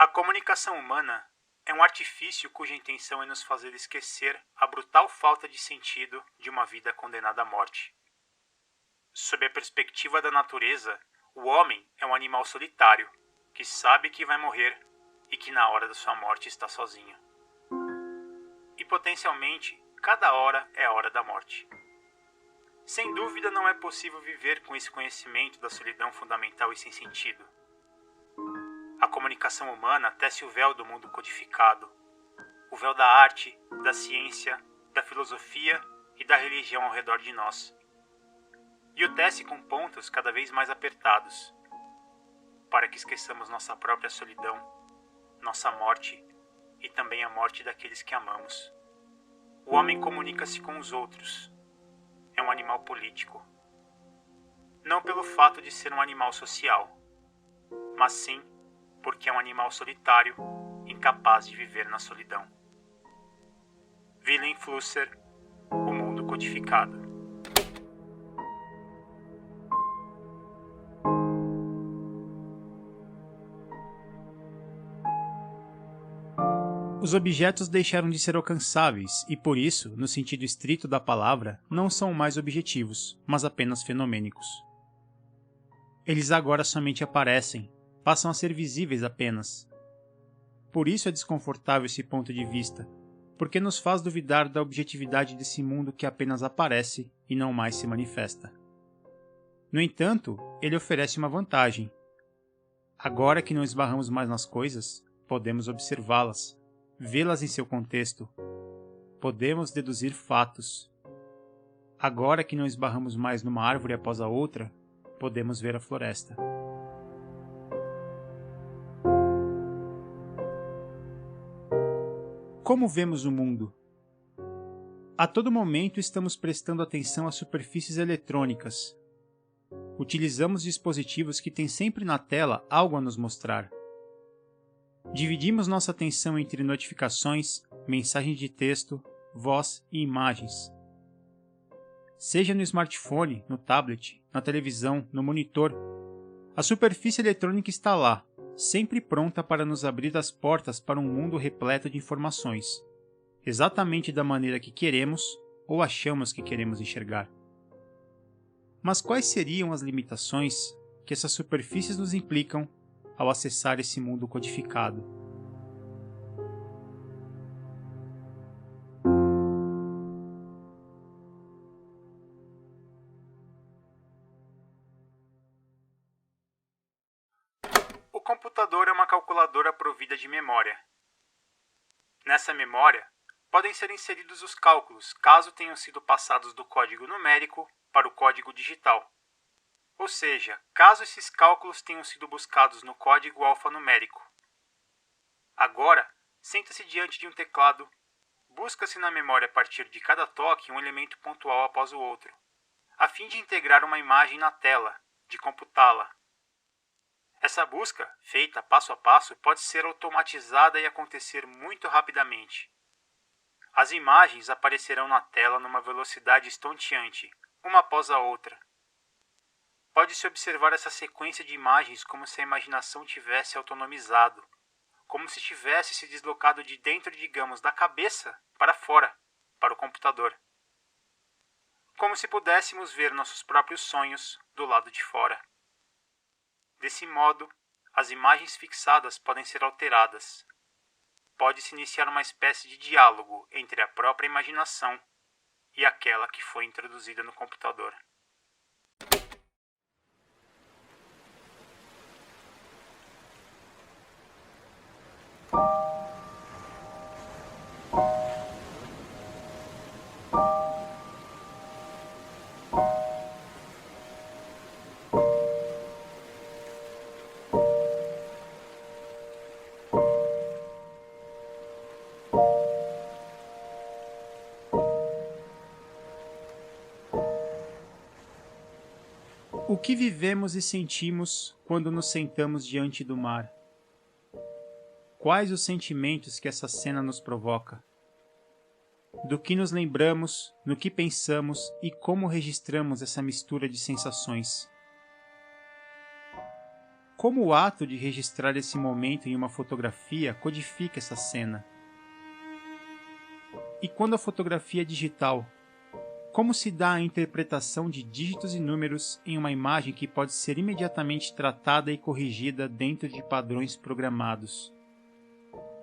A comunicação humana é um artifício cuja intenção é nos fazer esquecer a brutal falta de sentido de uma vida condenada à morte. Sob a perspectiva da natureza, o homem é um animal solitário, que sabe que vai morrer e que na hora da sua morte está sozinho. E potencialmente, cada hora é a hora da morte. Sem dúvida não é possível viver com esse conhecimento da solidão fundamental e sem sentido. A comunicação humana tece o véu do mundo codificado, o véu da arte, da ciência, da filosofia e da religião ao redor de nós. E o tece com pontos cada vez mais apertados, para que esqueçamos nossa própria solidão, nossa morte e também a morte daqueles que amamos. O homem comunica-se com os outros. É um animal político. Não pelo fato de ser um animal social, mas sim porque é um animal solitário, incapaz de viver na solidão. Wilhelm Flusser, O Mundo Codificado. Os objetos deixaram de ser alcançáveis e, por isso, no sentido estrito da palavra, não são mais objetivos, mas apenas fenomênicos. Eles agora somente aparecem, passam a ser visíveis apenas. Por isso é desconfortável esse ponto de vista, porque nos faz duvidar da objetividade desse mundo que apenas aparece e não mais se manifesta. No entanto, ele oferece uma vantagem. Agora que não esbarramos mais nas coisas, podemos observá-las, vê-las em seu contexto. Podemos deduzir fatos. Agora que não esbarramos mais numa árvore após a outra, podemos ver a floresta. Como vemos o mundo? A todo momento estamos prestando atenção às superfícies eletrônicas. Utilizamos dispositivos que têm sempre na tela algo a nos mostrar. Dividimos nossa atenção entre notificações, mensagens de texto, voz e imagens. Seja no smartphone, no tablet, na televisão, no monitor, a superfície eletrônica está lá, sempre pronta para nos abrir as portas para um mundo repleto de informações, exatamente da maneira que queremos ou achamos que queremos enxergar. Mas quais seriam as limitações que essas superfícies nos implicam ao acessar esse mundo codificado? O computador é uma calculadora provida de memória. Nessa memória, podem ser inseridos os cálculos caso tenham sido passados do código numérico para o código digital. Ou seja, caso esses cálculos tenham sido buscados no código alfanumérico. Agora, senta-se diante de um teclado, busca-se na memória a partir de cada toque um elemento pontual após o outro, a fim de integrar uma imagem na tela, de computá-la. Essa busca, feita passo a passo, pode ser automatizada e acontecer muito rapidamente. As imagens aparecerão na tela numa velocidade estonteante, uma após a outra. Pode-se observar essa sequência de imagens como se a imaginação tivesse autonomizado, como se tivesse se deslocado de dentro, digamos, da cabeça para fora, para o computador. Como se pudéssemos ver nossos próprios sonhos do lado de fora. Desse modo, as imagens fixadas podem ser alteradas. Pode-se iniciar uma espécie de diálogo entre a própria imaginação e aquela que foi introduzida no computador. O que vivemos e sentimos quando nos sentamos diante do mar? Quais os sentimentos que essa cena nos provoca? Do que nos lembramos, no que pensamos e como registramos essa mistura de sensações? como o ato de registrar esse momento em uma fotografia codifica essa cena. E quando a fotografia é digital, como se dá a interpretação de dígitos e números em uma imagem que pode ser imediatamente tratada e corrigida dentro de padrões programados?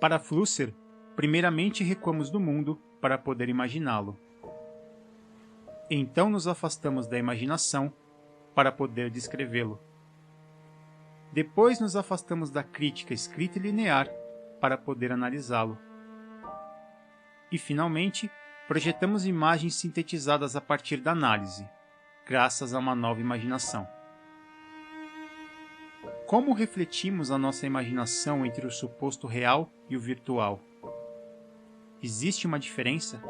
Para Flusser, primeiramente recuamos do mundo para poder imaginá-lo. Então nos afastamos da imaginação para poder descrevê-lo. Depois nos afastamos da crítica escrita e linear para poder analisá-lo. E, finalmente, projetamos imagens sintetizadas a partir da análise, graças a uma nova imaginação. Como refletimos a nossa imaginação entre o suposto real e o virtual? Existe uma diferença?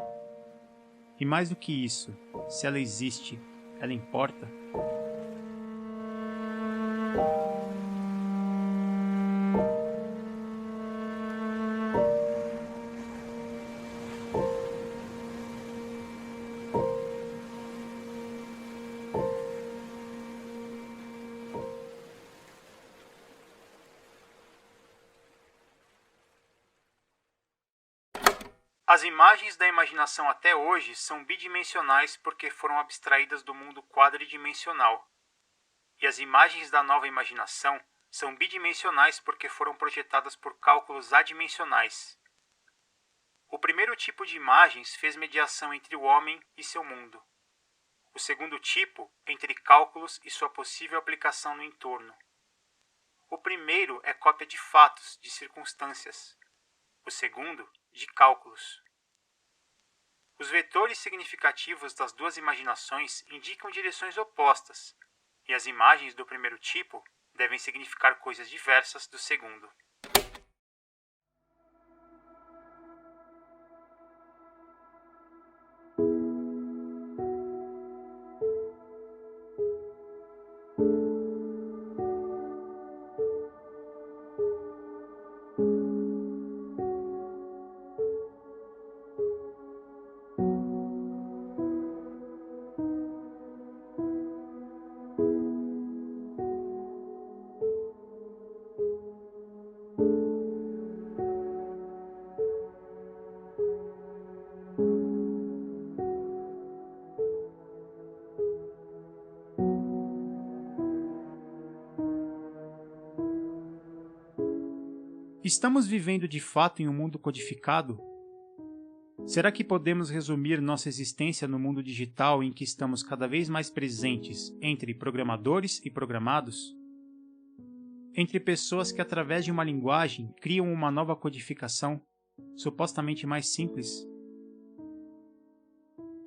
E mais do que isso, se ela existe, ela importa? As imagens da imaginação até hoje são bidimensionais porque foram abstraídas do mundo quadridimensional. E as imagens da nova imaginação são bidimensionais porque foram projetadas por cálculos adimensionais. O primeiro tipo de imagens fez mediação entre o homem e seu mundo. O segundo tipo, entre cálculos e sua possível aplicação no entorno. O primeiro é cópia de fatos, de circunstâncias. O segundo, de cálculos. Os vetores significativos das duas imaginações indicam direções opostas, e as imagens do primeiro tipo devem significar coisas diversas do segundo. Estamos vivendo de fato em um mundo codificado? Será que podemos resumir nossa existência no mundo digital em que estamos cada vez mais presentes entre programadores e programados? Entre pessoas que, através de uma linguagem, criam uma nova codificação, supostamente mais simples?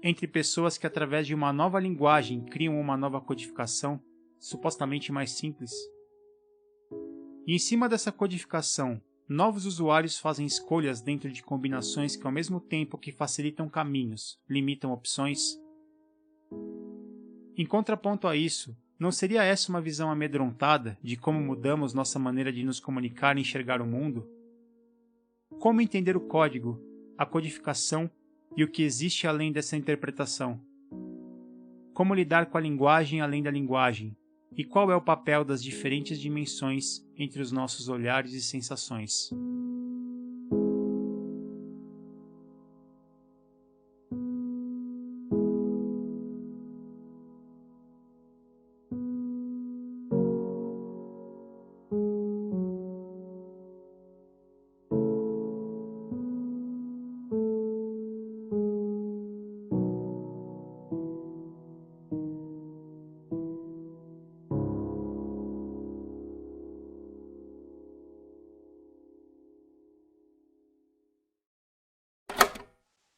Entre pessoas que, através de uma nova linguagem, criam uma nova codificação, supostamente mais simples? E em cima dessa codificação, novos usuários fazem escolhas dentro de combinações que, ao mesmo tempo que facilitam caminhos, limitam opções? Em contraponto a isso, não seria essa uma visão amedrontada de como mudamos nossa maneira de nos comunicar e enxergar o mundo? Como entender o código, a codificação e o que existe além dessa interpretação? Como lidar com a linguagem além da linguagem? E qual é o papel das diferentes dimensões entre os nossos olhares e sensações?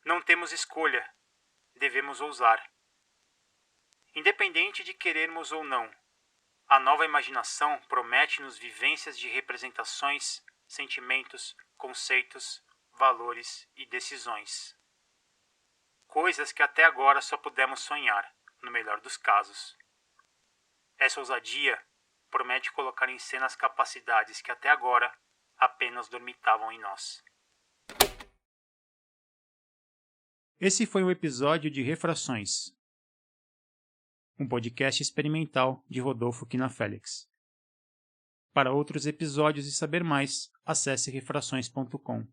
Não temos escolha, devemos ousar. Independente de querermos ou não, a nova imaginação promete-nos vivências de representações, sentimentos, conceitos, valores e decisões. Coisas que até agora só pudemos sonhar, no melhor dos casos. Essa ousadia promete colocar em cena as capacidades que até agora apenas dormitavam em nós. Esse foi um episódio de Refrações, um podcast experimental de Rodolfo Quina Félix. Para outros episódios e saber mais, acesse refrações.com.